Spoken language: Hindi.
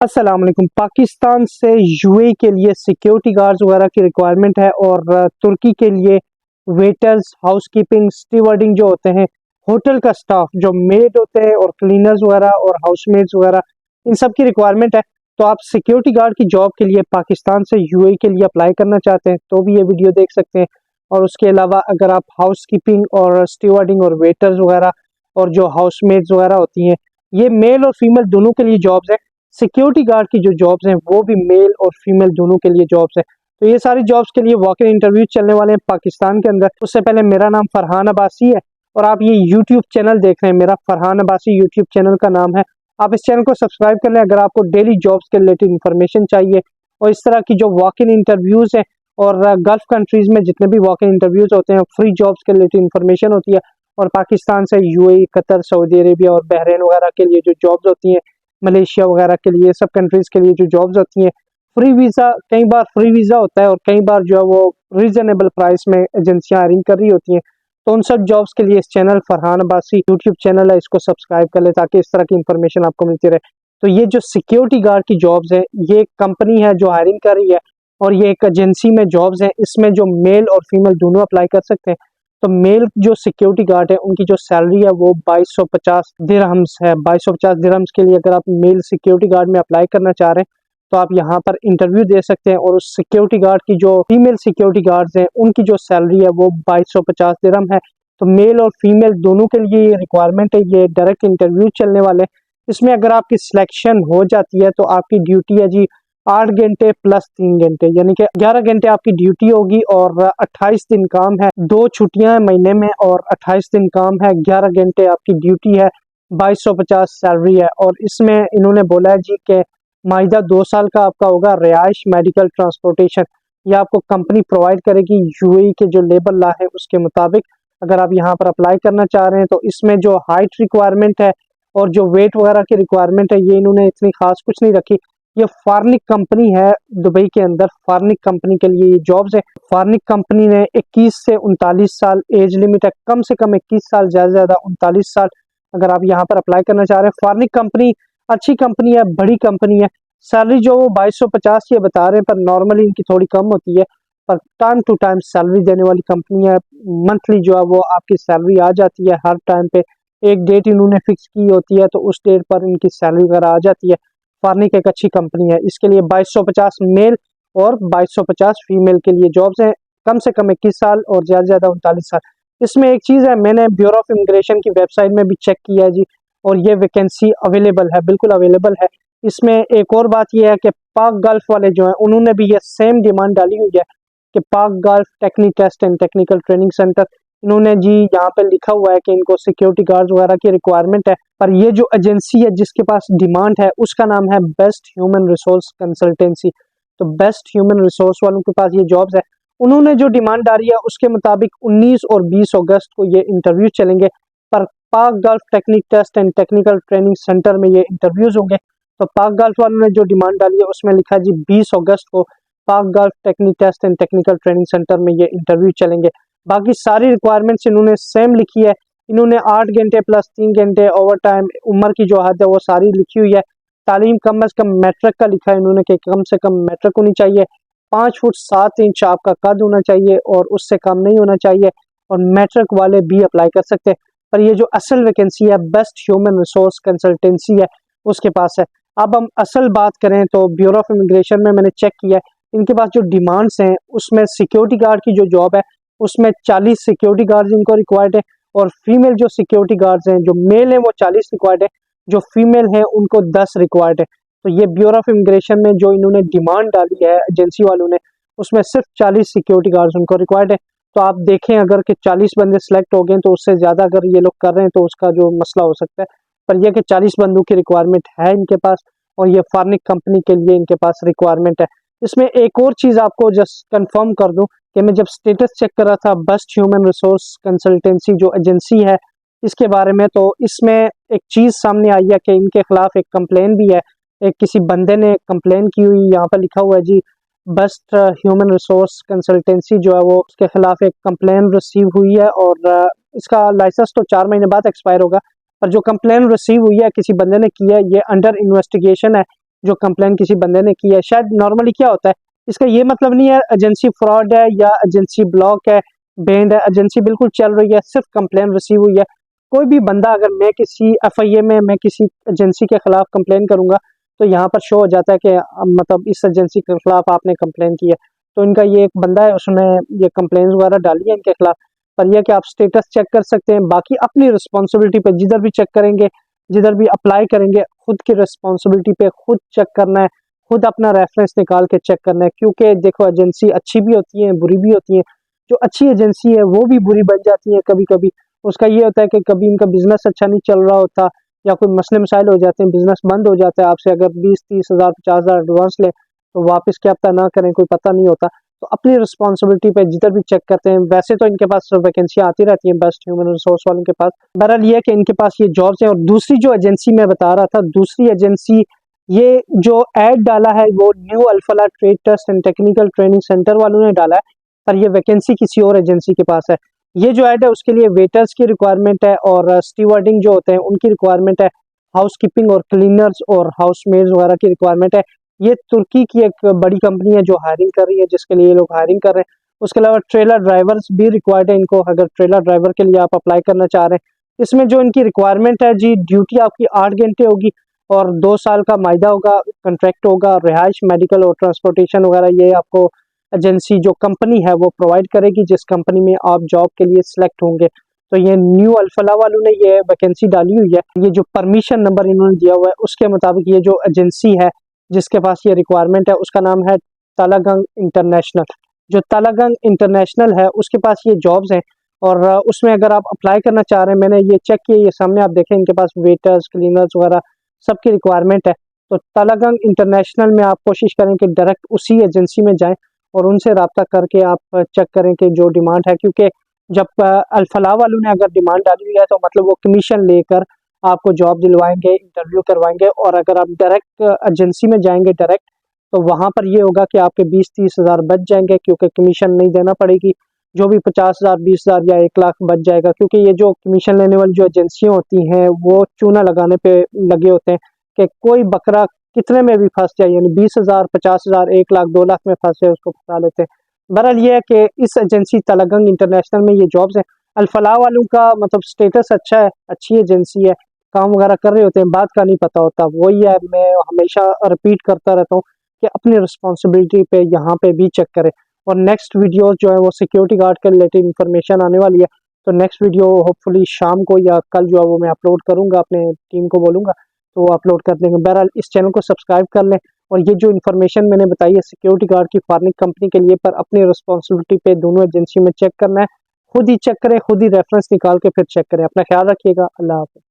अस्सलाम वालेकुम। पाकिस्तान से यूएई के लिए सिक्योरिटी गार्ड्स वगैरह की रिक्वायरमेंट है और तुर्की के लिए वेटर्स, हाउसकीपिंग, स्टीवर्डिंग जो होते हैं, होटल का स्टाफ जो मेड होते हैं और क्लीनर्स वगैरह और हाउसमेट्स वगैरह, इन सब की रिक्वायरमेंट है। तो आप सिक्योरिटी गार्ड की जॉब के लिए पाकिस्तान से यूएई के लिए अप्लाई करना चाहते हैं तो भी ये वीडियो देख सकते हैं। और उसके अलावा अगर आप हाउसकीपिंग और स्टीवर्डिंग और वेटर्स वगैरह और जो हाउसमेट्स वगैरह होती हैं, ये मेल और फीमेल दोनों के लिए जॉब्स है। सिक्योरिटी गार्ड की जो जॉब्स हैं वो भी मेल और फीमेल दोनों के लिए जॉब्स हैं। तो ये सारी जॉब्स के लिए वॉक इन इंटरव्यू चलने वाले हैं पाकिस्तान के अंदर। उससे पहले मेरा नाम फरहान अब्बासी है और आप ये यूट्यूब चैनल देख रहे हैं, मेरा फरहान अब्बासी यूट्यूब चैनल का नाम है। आप इस चैनल को सब्सक्राइब कर लें अगर आपको डेली जॉब्स के रिलेटेड इन्फॉर्मेशन चाहिए और इस तरह की जो वॉक इन इंटरव्यूज़ हैं और गल्फ कंट्रीज़ में जितने भी वॉक इन इंटरव्यूज़ होते हैं, फ्री जॉब्स के रिलेटेड इन्फॉर्मेशन होती है। और पाकिस्तान से यूएई, कतर, सऊदी अरेबिया और बहरीन वगैरह के लिए जो जॉब्स होती हैं, मलेशिया वगैरह के लिए, सब कंट्रीज के लिए जो जॉब्स होती हैं, फ्री वीज़ा, कई बार फ्री वीज़ा होता है और कई बार जो है वो रीजनेबल प्राइस में एजेंसियां हायरिंग कर रही होती हैं। तो उन सब जॉब्स के लिए इस channel Farhan Abbasi YouTube channel है, इसको सब्सक्राइब कर ले ताकि इस तरह की इंफॉर्मेशन आपको मिलती रहे। तो ये जो सिक्योरिटी गार्ड की जॉब्स है, ये कंपनी है जो हायरिंग कर रही है और ये एक एजेंसी में जॉब्स है। इसमें जो मेल और फीमेल दोनों अप्लाई कर सकते हैं। तो मेल जो सिक्योरिटी गार्ड है उनकी जो सैलरी है वो 2250 दिरहम्स है। 2250 दिरहम्स के लिए अगर आप मेल सिक्योरिटी गार्ड में अप्लाई करना चाह रहे हैं तो आप यहाँ पर इंटरव्यू दे सकते हैं। और उस सिक्योरिटी गार्ड की जो फीमेल सिक्योरिटी गार्ड्स हैं उनकी जो सैलरी है वो 2250 दिरहम है। तो मेल और फीमेल दोनों के लिए ये रिक्वायरमेंट है, ये डायरेक्ट इंटरव्यू चलने वाले हैं। इसमें अगर आपकी सिलेक्शन हो जाती है तो आपकी ड्यूटी है जी 8 घंटे प्लस 3 घंटे, यानी कि 11 घंटे आपकी ड्यूटी होगी और 28 दिन काम है। 2 छुट्टियां हैं महीने में और 28 दिन काम है। 11 घंटे आपकी ड्यूटी है, 2250 सैलरी है। और इसमें इन्होंने बोला है जी कि माहिदा 2 साल का आपका होगा रिहाइश, मेडिकल, ट्रांसपोर्टेशन, ये आपको कंपनी प्रोवाइड करेगी यूएई के जो लेबर लॉ है उसके मुताबिक। अगर आप यहाँ पर अप्लाई करना चाह रहे हैं तो इसमें जो हाइट रिक्वायरमेंट है और जो वेट वगैरह की रिक्वायरमेंट है ये इन्होंने इतनी खास कुछ नहीं रखी। ये फार्निक कंपनी है दुबई के अंदर, फार्निक कंपनी के लिए ये जॉब्स है। फार्निक कंपनी ने 21 से 39 साल एज लिमिट है, कम से कम 21 साल, ज़्यादा से ज़्यादा 39 साल अगर आप यहाँ पर अप्लाई करना चाह रहे हैं। फार्निक कंपनी अच्छी कंपनी है, बड़ी कंपनी है। सैलरी जो वो 2250 ये बता रहे हैं पर नॉर्मली इनकी थोड़ी कम होती है, पर टाइम टू टाइम सैलरी देने वाली कंपनी है। मंथली जो है वो आपकी सैलरी आ जाती है हर टाइम पे। एक डेट इन्होंने फिक्स की होती है तो उस डेट पर इनकी सैलरी वगैरह आ जाती है। फार्निक एक अच्छी कंपनी है। इसके लिए 2250 मेल और 2250 फीमेल के लिए जॉब्स हैं, कम से कम 21 साल और ज़्यादा से ज़्यादा 39 साल। इसमें एक चीज़ है, मैंने ब्यूरो ऑफ इमिग्रेशन की वेबसाइट में भी चेक किया है जी, और ये वैकेंसी अवेलेबल है, बिल्कुल अवेलेबल है। इसमें एक और बात यह है कि पाक गल्फ वाले जो हैं उन्होंने भी ये सेम डिमांड डाली हुई है कि Pak gulf technique test and technical training centre, इन्होंने जी यहाँ पे लिखा हुआ है कि इनको सिक्योरिटी गार्ड वगैरह की रिक्वायरमेंट है। पर ये जो एजेंसी है जिसके पास डिमांड है उसका नाम है बेस्ट ह्यूमन रिसोर्स कंसल्टेंसी। तो बेस्ट ह्यूमन रिसोर्स वालों के पास ये जॉब्स है। उन्होंने जो डिमांड डाली है उसके मुताबिक 19 और 20 अगस्त को ये इंटरव्यू चलेंगे। पर Pak gulf technique test and technical training centre में ये इंटरव्यूज होंगे। तो पाक गल्फ वालों ने जो डिमांड डाली है उसमें लिखा है जी 20 अगस्त को Pak gulf technique test and technical training centre में ये इंटरव्यू चलेंगे। बाकी सारी रिक्वायरमेंट्स इन्होंने सेम लिखी है। इन्होंने 8 घंटे प्लस 3 घंटे ओवर टाइम, उम्र की जो हद है वो सारी लिखी हुई है। तालीम कम अज कम मैट्रिक का लिखा है इन्होंने कि कम से कम मैट्रिक होनी चाहिए। 5 फुट 7 इंच आपका कद होना चाहिए और उससे कम नहीं होना चाहिए। और मैट्रिक वाले भी अप्लाई कर सकते हैं। पर ये जो असल वैकेंसी है बेस्ट ह्यूमन रिसोर्स कंसल्टेंसी है उसके पास है। अब हम असल बात करें तो ब्यूरो ऑफ इमिग्रेशन में मैंने चेक किया है, इनके पास जो डिमांड्स हैं उसमें सिक्योरिटी गार्ड की जो जॉब है उसमें 40 सिक्योरिटी गार्ड्स इनको रिक्वायर्ड है। और फीमेल जो सिक्योरिटी गार्ड्स हैं, जो मेल हैं वो 40 रिक्वायर्ड है, जो फीमेल हैं उनको 10 रिक्वायर्ड है। तो ये ब्यूरो ऑफ इमिग्रेशन में जो इन्होंने डिमांड डाली है एजेंसी वालों ने, उसमें सिर्फ 40 सिक्योरिटी गार्ड्स उनको रिक्वायर्ड है। तो आप देखें अगर कि 40 बंदे सेलेक्ट हो गए तो उससे ज़्यादा अगर ये लोग कर रहे हैं तो उसका जो मसला हो सकता है। पर यह कि 40 बंदों की रिक्वायरमेंट है इनके पास और ये फार्निक कंपनी के लिए इनके पास रिक्वायरमेंट है। इसमें एक और चीज़ आपको जस्ट कंफर्म कर दूं कि मैं जब स्टेटस चेक कर रहा था बेस्ट ह्यूमन रिसोर्स कंसल्टेंसी जो एजेंसी है इसके बारे में, तो इसमें एक चीज़ सामने आई है कि इनके खिलाफ एक कंप्लेन भी है। एक किसी बंदे ने कंप्लेन की हुई, यहाँ पर लिखा हुआ है जी बेस्ट ह्यूमन रिसोर्स कंसल्टेंसी जो है वो उसके खिलाफ एक कंप्लेन रिसीव हुई है। और इसका लाइसेंस तो 4 महीने बाद एक्सपायर होगा। पर जो कंप्लेन रिसीव हुई है किसी बंदे ने की है, ये अंडर इन्वेस्टिगेशन है। जो कंप्लेन किसी बंदे ने की है। शायद नॉर्मली क्या होता है, इसका ये मतलब नहीं है एजेंसी फ्रॉड है या एजेंसी ब्लॉक है, बैंड है, एजेंसी बिल्कुल चल रही है, सिर्फ कंप्लेन रिसीव हुई है। कोई भी बंदा, अगर मैं किसी एफआईए में मैं किसी एजेंसी के खिलाफ कंप्लेन करूंगा तो यहाँ पर शो हो जाता है कि मतलब इस एजेंसी के खिलाफ आपने कंप्लेन की है। तो इनका ये एक बंदा है, उसने ये कंप्लेन वगैरह डाली है इनके खिलाफ। पर यह कि आप स्टेटस चेक कर सकते हैं। बाकी अपनी रिस्पॉन्सिबिलिटी पे जिधर भी चेक करेंगे, जिधर भी अप्लाई करेंगे, खुद की रिस्पॉन्सिबिलिटी पे खुद चेक करना है, खुद अपना रेफरेंस निकाल के चेक करना है। क्योंकि देखो, एजेंसी अच्छी भी होती है, बुरी भी होती है। जो अच्छी एजेंसी है वो भी बुरी बन जाती है कभी कभी। उसका ये होता है कि कभी इनका बिजनेस अच्छा नहीं चल रहा होता या कोई मसले मसाइल हो जाते हैं, बिजनेस बंद हो जाता है। आपसे अगर 20-30 हज़ार 50 हज़ार एडवांस ले तो वापस क्या पता ना करें, कोई पता नहीं होता। तो अपनी रिस्पॉन्सिबिलिटी पे जिधर भी चेक करते हैं। वैसे तो इनके पास वैकेंसी आती रहती है बेस्ट ह्यूमन रिसोर्स वालों के पास। बहरहाल ये है कि इनके पास ये जॉब्स हैं। और दूसरी जो एजेंसी मैं बता रहा था, दूसरी एजेंसी, ये जो एड डाला है वो new Alfala trade test and technical training centre वालों ने डाला है, पर ये वैकेंसी किसी और एजेंसी के पास है। ये जो ऐड है उसके लिए वेटर्स की रिक्वायरमेंट है और स्टीवर्डिंग जो होते हैं उनकी रिक्वायरमेंट है। हाउस कीपिंग और क्लीनर्स और हाउस मेड्स वगैरह की रिक्वायरमेंट है। ये तुर्की की एक बड़ी कंपनी है जो हायरिंग कर रही है, जिसके लिए ये लोग हायरिंग कर रहे हैं। उसके अलावा ट्रेलर ड्राइवर्स भी रिक्वायर्ड है इनको, अगर ट्रेलर ड्राइवर के लिए आप अप्लाई करना चाह रहे हैं। इसमें जो इनकी रिक्वायरमेंट है जी, ड्यूटी आपकी 8 घंटे होगी और 2 साल का मायदा होगा, कंट्रैक्ट होगा। रिहाइश, मेडिकल और ट्रांसपोर्टेशन वगैरह ये आपको एजेंसी जो कंपनी है वो प्रोवाइड करेगी, जिस कंपनी में आप जॉब के लिए सिलेक्ट होंगे। तो ये न्यू अल्फला वालों ने ये वैकेंसी डाली हुई है। ये जो परमिशन नंबर इन्होंने दिया हुआ है उसके मुताबिक ये जो एजेंसी है जिसके पास ये रिक्वायरमेंट है उसका नाम है तालागंग इंटरनेशनल। जो तालागंग इंटरनेशनल है उसके पास ये जॉब्स हैं और उसमें अगर आप अप्लाई करना चाह रहे हैं, मैंने ये चेक किया, ये सामने आप देखें, इनके पास वेटर्स, क्लीनर्स वगैरह सबकी रिक्वायरमेंट है। तो तालागंग इंटरनेशनल में आप कोशिश करें कि डायरेक्ट उसी एजेंसी में जाएं और उनसे रब्ता करके आप चेक करें कि जो डिमांड है। क्योंकि जब अल्फला वालों ने अगर डिमांड डाली हुई है तो मतलब वो कमीशन लेकर आपको जॉब दिलवाएंगे, इंटरव्यू करवाएंगे। और अगर आप डायरेक्ट एजेंसी में जाएंगे डायरेक्ट, तो वहां पर ये होगा कि आपके 20-30 हज़ार बच जाएंगे, क्योंकि कमीशन नहीं देना पड़ेगी। जो भी 50 हज़ार, 20 हज़ार या 1 लाख बच जाएगा। क्योंकि ये जो कमीशन लेने वाली जो एजेंसियां होती हैं वो चूना लगाने पे लगे होते हैं कि कोई बकरा कितने में भी फंस जाए, यानी 20 हज़ार, 50 हज़ार, 1 लाख, 2 लाख में फंस जाए उसको फंसा लेते हैं। बहरहाल ये है कि इस एजेंसी तालागंग इंटरनेशनल में ये जॉब्स हैं। अल्फला वालों का मतलब स्टेटस अच्छा है, अच्छी एजेंसी है, काम वगैरह कर रहे होते हैं, बात का नहीं पता होता। वही है, मैं हमेशा रिपीट करता रहता हूँ कि अपनी रिस्पॉन्सिबिलिटी पे यहाँ पे भी चेक करें। और नेक्स्ट वीडियो जो है वो सिक्योरिटी गार्ड के रिलेटेड इन्फॉर्मेशन आने वाली है। तो नेक्स्ट वीडियो होपफुली शाम को या कल जो है वो मैं अपलोड करूँगा, अपने टीम को बोलूँगा तो वो अपलोड कर देंगे। बहरहाल इस चैनल को सब्सक्राइब कर लें। और ये जो इन्फॉर्मेशन मैंने बताई है सिक्योरिटी गार्ड की फॉरेन कंपनी के लिए, पर अपनी रिस्पॉन्सिबिलिटी पे दोनों एजेंसी में चेक करना है। खुद ही चेक करें, खुद ही रेफरेंस निकाल के फिर चेक करें। अपना ख्याल रखिएगा। अल्लाह हाफ़िज़।